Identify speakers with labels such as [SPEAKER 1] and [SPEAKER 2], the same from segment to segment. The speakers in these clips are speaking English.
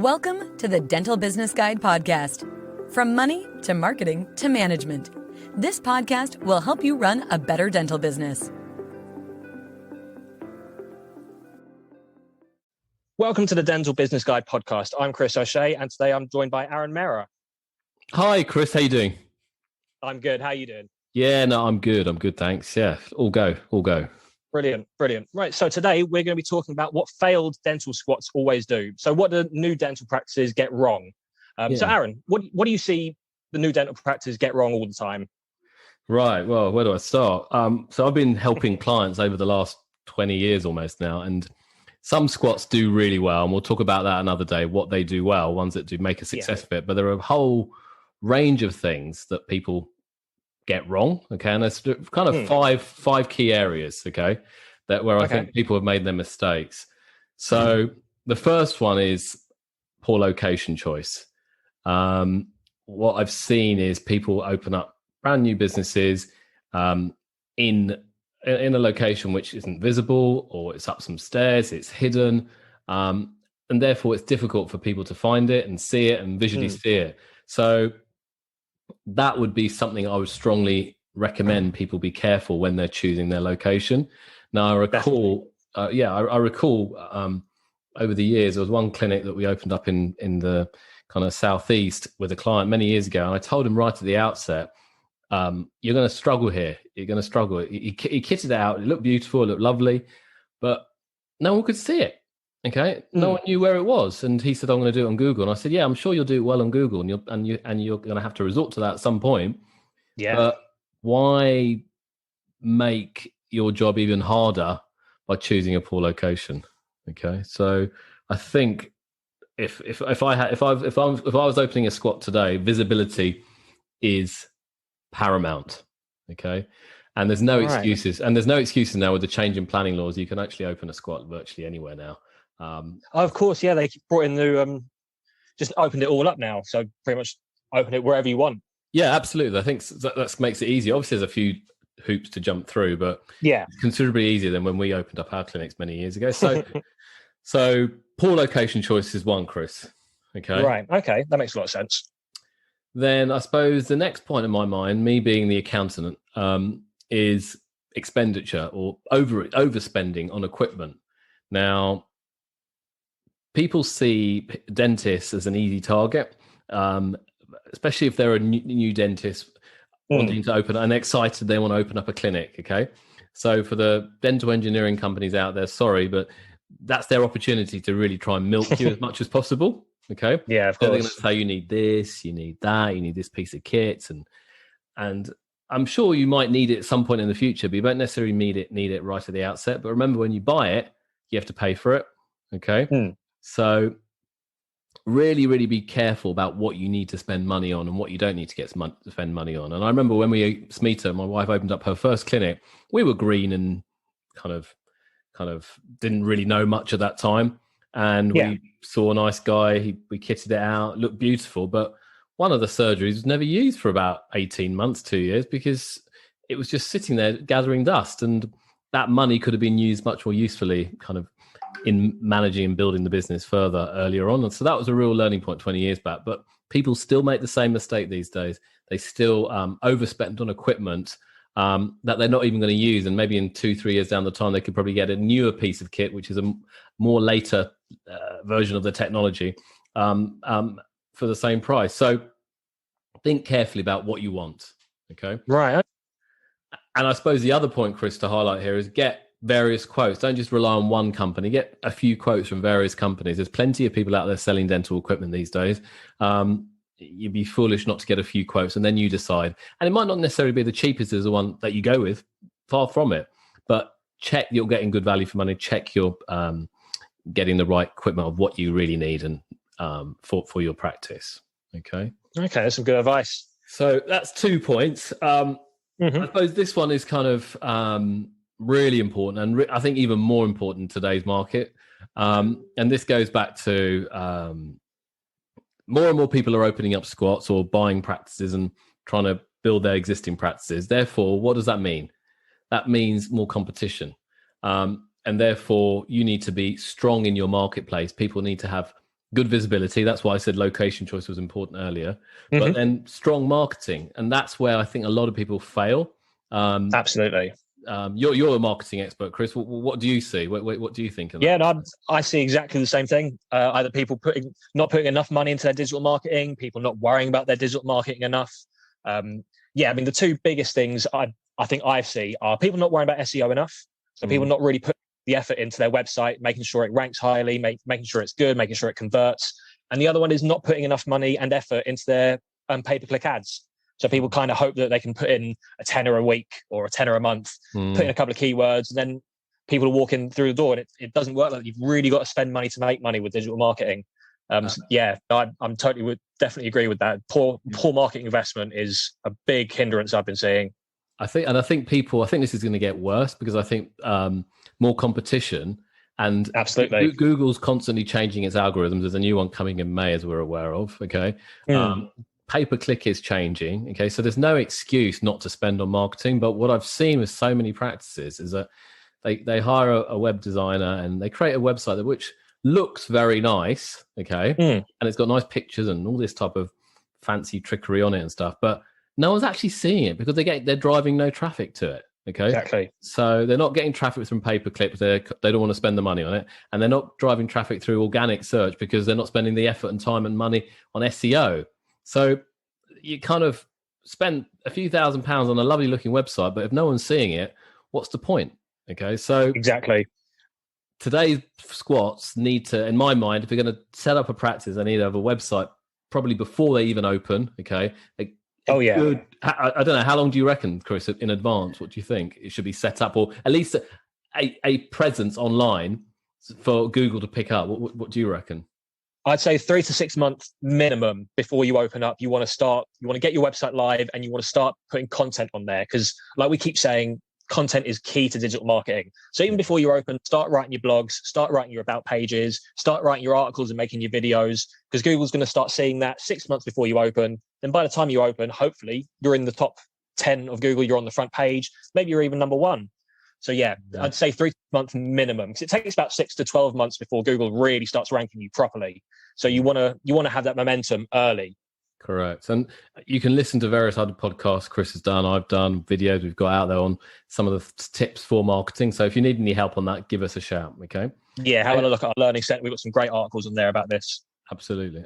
[SPEAKER 1] Welcome to the Dental Business Guide podcast. From money to marketing to management, this podcast will help you run a better dental business.
[SPEAKER 2] Welcome to the Dental Business Guide podcast. I'm Chris O'Shea, and today I'm joined by Arun.
[SPEAKER 3] Hi, Chris. How you doing?
[SPEAKER 2] I'm good. How are you doing?
[SPEAKER 3] Yeah, no, I'm good. Thanks. Yeah, all go.
[SPEAKER 2] Brilliant. Right, so today we're going to be talking about what failed dental squats always do. So what do new dental practices get wrong? So Arun, what do you see the new dental practices get wrong all the time?
[SPEAKER 3] Right. Well, where do I start? So I've been helping clients over the last 20 years almost now, and some squats do really well, and we'll talk about that another day, what they do well, ones that do make a success of it. But there are a whole range of things that people get wrong, okay? And there's kind of five key areas, okay, where I think people have made their mistakes. So the first one is poor location choice. What I've seen is people open up brand new businesses in a location which isn't visible, or it's up some stairs, it's hidden, and therefore it's difficult for people to find it and see it and visually see it. So that would be something I would strongly recommend people be careful when they're choosing their location. Now, I recall, over the years, there was one clinic that we opened up in the kind of southeast with a client many years ago, and I told him right at the outset, you're going to struggle here. You're going to struggle. He kitted it out. It looked beautiful. It looked lovely, but no one could see it. Okay, no one knew where it was, and he said, "I'm going to do it on Google." And I said, "Yeah, I'm sure you'll do it well on Google, and you're going to have to resort to that at some point.
[SPEAKER 2] Yeah,
[SPEAKER 3] but why make your job even harder by choosing a poor location?" Okay, so I think if I was opening a squat today, visibility is paramount. Okay. And there's no excuses. And there's no excuses now with the change in planning laws. You can actually open a squat virtually anywhere now.
[SPEAKER 2] Of course, yeah, they brought in new, just opened it all up now. So pretty much open it wherever you want.
[SPEAKER 3] Yeah, absolutely. I think that makes it easy. Obviously, there's a few hoops to jump through, but it's considerably easier than when we opened up our clinics many years ago. So, so poor location choice is one, Chris. Okay.
[SPEAKER 2] Right. Okay. That makes a lot of sense.
[SPEAKER 3] Then I suppose the next point in my mind, me being the accountant, is expenditure or overspending on equipment. Now, people see dentists as an easy target, especially if they're a new dentist wanting to open and excited they want to open up a clinic. Okay, so for the dental engineering companies out there, sorry, but that's their opportunity to really try and milk you as much as possible. Okay,
[SPEAKER 2] yeah, of
[SPEAKER 3] so
[SPEAKER 2] course.
[SPEAKER 3] they're going to say you need this, you need that, you need this piece of kit, and I'm sure you might need it at some point in the future, but you don't necessarily need it right at the outset. But remember, when you buy it, you have to pay for it. Okay. So really, really be careful about what you need to spend money on and what you don't need to spend money on. And I remember when Smita, my wife, opened up her first clinic, we were green and kind of didn't really know much at that time. And we saw a nice guy, we kitted it out, looked beautiful, but one of the surgeries was never used for about 18 months, 2 years, because it was just sitting there gathering dust. And that money could have been used much more usefully kind of in managing and building the business further earlier on. And so that was a real learning point 20 years back. But people still make the same mistake these days. They still overspend on equipment that they're not even going to use. And maybe in 2-3 years down the time, they could probably get a newer piece of kit, which is a more later version of the technology for the same price. So think carefully about what you want. Okay.
[SPEAKER 2] Right.
[SPEAKER 3] And I suppose the other point, Chris, to highlight here is get various quotes. Don't just rely on one company. Get a few quotes from various companies. There's plenty of people out there selling dental equipment these days. You'd be foolish not to get a few quotes and then you decide. And it might not necessarily be the cheapest as the one that you go with, far from it. But check you're getting good value for money. Check you're getting the right equipment of what you really need and for your practice. Okay,
[SPEAKER 2] that's some good advice.
[SPEAKER 3] So that's 2 points. I suppose this one is kind of really important, and I think even more important in today's market. And this goes back to more and more people are opening up squats or buying practices and trying to build their existing practices. Therefore, what does that mean? That means more competition. And therefore, you need to be strong in your marketplace. People need to have good visibility. That's why I said location choice was important earlier.
[SPEAKER 2] Mm-hmm.
[SPEAKER 3] But then strong marketing, and that's where I think a lot of people fail.
[SPEAKER 2] Absolutely.
[SPEAKER 3] You're a marketing expert, Chris. What do you see? What do you think of that?
[SPEAKER 2] Yeah, no, I see exactly the same thing. Either people not putting enough money into their digital marketing, people not worrying about their digital marketing enough. Yeah, I mean, the two biggest things I think I see are people not worrying about SEO enough. So people not really putting the effort into their website, making sure it ranks highly, making sure it's good, making sure it converts. And the other one is not putting enough money and effort into their pay-per-click ads. So people kind of hope that they can put in a tenner a week or a tenner a month, put in a couple of keywords, and then people are walking through the door. And it doesn't work like that. You've really got to spend money to make money with digital marketing. So yeah, I'm totally would definitely agree with that. Poor marketing investment is a big hindrance I've been seeing.
[SPEAKER 3] I think this is going to get worse because I think more competition and
[SPEAKER 2] absolutely
[SPEAKER 3] Google's constantly changing its algorithms. There's a new one coming in May, as we're aware of. Okay. Pay-per-click is changing. Okay. So there's no excuse not to spend on marketing. But what I've seen with so many practices is that they hire a web designer and they create a website which looks very nice. Okay. And it's got nice pictures and all this type of fancy trickery on it and stuff. But no one's actually seeing it because they're driving no traffic to it. Okay.
[SPEAKER 2] Exactly.
[SPEAKER 3] So they're not getting traffic from pay-per-click. They don't want to spend the money on it. And they're not driving traffic through organic search because they're not spending the effort and time and money on SEO. So you kind of spend a few £1,000s on a lovely looking website, but if no one's seeing it, what's the point? Okay. So
[SPEAKER 2] exactly.
[SPEAKER 3] Today's squats need to, in my mind, if you're going to set up a practice, they need to have a website probably before they even open. Okay.
[SPEAKER 2] Oh yeah.
[SPEAKER 3] I don't know. How long do you reckon, Chris, in advance? What do you think it should be set up, or at least a presence online for Google to pick up? What do you reckon?
[SPEAKER 2] I'd say 3 to 6 months minimum before you open up. You want to get your website live and you want to start putting content on there. Because like we keep saying, content is key to digital marketing. So even before you open, start writing your blogs, start writing your about pages, start writing your articles and making your videos, because Google's going to start seeing that 6 months before you open. Then by the time you open, hopefully you're in the top 10 of Google, you're on the front page, maybe you're even number 1. So yeah, I'd say 3 months minimum, because it takes about 6 to 12 months before Google really starts ranking you properly. So you want to have that momentum early.
[SPEAKER 3] Correct. And you can listen to various other podcasts Chris has done, I've done, videos we've got out there on some of the tips for marketing. So if you need any help on that, give us a shout. Okay.
[SPEAKER 2] Yeah, have a look at our learning center. We've got some great articles on there about this.
[SPEAKER 3] Absolutely.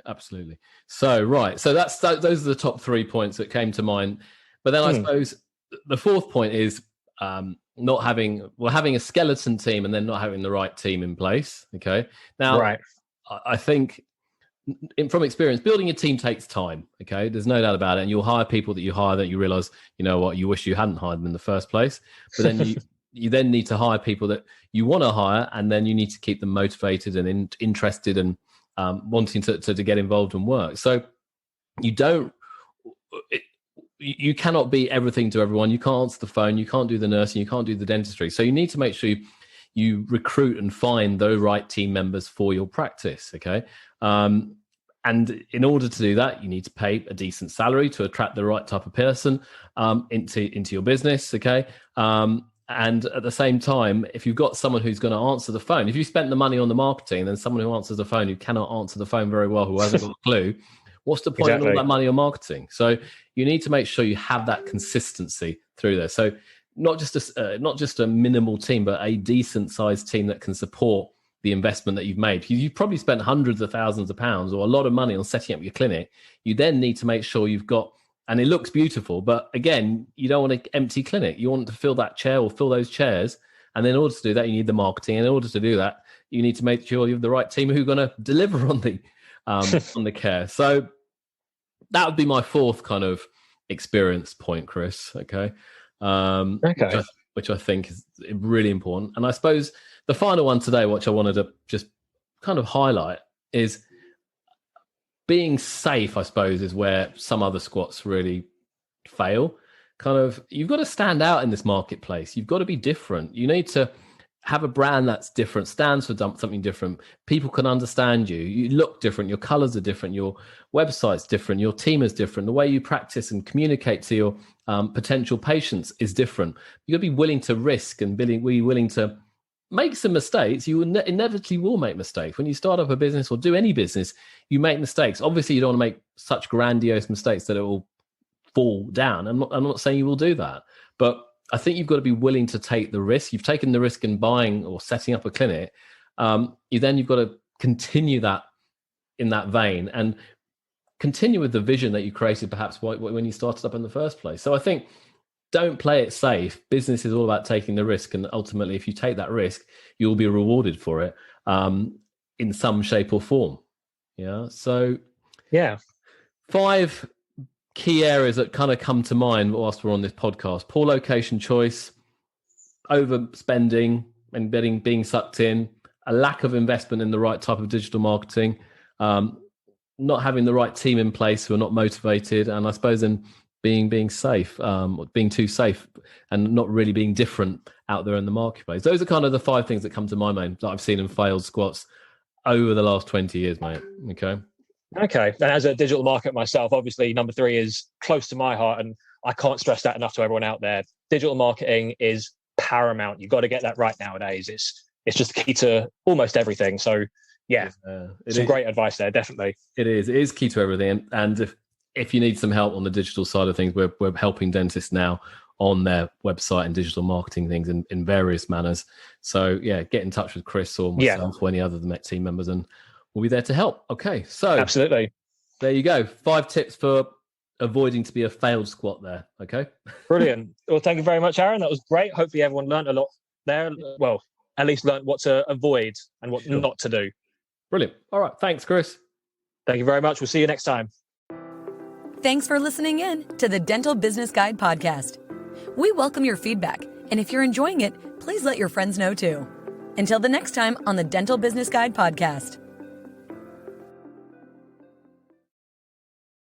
[SPEAKER 3] So right. So those are the top 3 points that came to mind. But then I suppose the fourth point is having a skeleton team and then not having the right team in place. Okay. Now, right. I think from experience, building a team takes time. Okay, there's no doubt about it. And you'll hire people that you hire that you realize, you know what, you wish you hadn't hired them in the first place. But then you then need to hire people that you want to hire, and then you need to keep them motivated and interested and wanting to get involved and work. So you cannot be everything to everyone. You can't answer the phone. You can't do the nursing. You can't do the dentistry. So you need to make sure you recruit and find the right team members for your practice. Okay. And in order to do that, you need to pay a decent salary to attract the right type of person into your business. Okay. And at the same time, if you've got someone who's going to answer the phone, if you spent the money on the marketing, then someone who answers the phone who cannot answer the phone very well, who hasn't got a clue, what's the point of all that money on marketing? So you need to make sure you have that consistency through there. So not just a minimal team, but a decent sized team that can support the investment that you've made. You've probably spent hundreds of thousands of pounds or a lot of money on setting up your clinic. You then need to make sure you've got, and it looks beautiful, but again, you don't want an empty clinic. You want to fill that chair or fill those chairs. And then in order to do that, you need the marketing. And in order to do that, you need to make sure you have the right team who are going to deliver on the on the care. So that would be my fourth kind of experience point, Chris. Okay. Which I think is really important. And I suppose the final one today, which I wanted to just kind of highlight, is being safe, I suppose, is where some other squats really fail. Kind of, you've got to stand out in this marketplace. You've got to be different. You need to have a brand that's different, stands for something different. People can understand you. You look different. Your colors are different. Your website's different. Your team is different. The way you practice and communicate to your potential patients is different. You've got to be willing to risk and be willing to make some mistakes. You will inevitably will make mistakes. When you start up a business or do any business, you make mistakes. Obviously, you don't want to make such grandiose mistakes that it will fall down. I'm not saying you will do that, but I think you've got to be willing to take the risk. You've taken the risk in buying or setting up a clinic. You've got to continue that in that vein and continue with the vision that you created perhaps when you started up in the first place. So I think don't play it safe. Business is all about taking the risk. And ultimately, if you take that risk, you'll be rewarded for it in some shape or form. Yeah. So,
[SPEAKER 2] yeah. 5
[SPEAKER 3] key areas that kind of come to mind whilst we're on this podcast: poor location choice, overspending and being sucked in, a lack of investment in the right type of digital marketing, not having the right team in place who are not motivated, and I suppose then being safe, being too safe and not really being different out there in the marketplace. Those are kind of the 5 things that come to my mind that I've seen in failed squats over the last 20 years, mate. Okay.
[SPEAKER 2] And as a digital marketer myself, obviously number 3 is close to my heart, and I can't stress that enough to everyone out there. Digital marketing is paramount. You've got to get that right nowadays. It's just key to almost everything. So some great advice there, definitely.
[SPEAKER 3] It is key to everything. And if you need some help on the digital side of things, we're helping dentists now on their website and digital marketing things in various manners. So get in touch with Chris or myself or any other team members, and we'll be there to help. Okay, so
[SPEAKER 2] absolutely,
[SPEAKER 3] there you go. 5 tips for avoiding to be a failed squat there. Okay,
[SPEAKER 2] brilliant. Well, thank you very much, Aaron. That was great. Hopefully everyone learned a lot there. Well, at least learned what to avoid and what not to do.
[SPEAKER 3] Brilliant. All right, thanks, Chris.
[SPEAKER 2] Thank you very much. We'll see you next time.
[SPEAKER 1] Thanks for listening in to the Dental Business Guide podcast. We welcome your feedback, and if you're enjoying it, please let your friends know too. Until the next time on the Dental Business Guide podcast.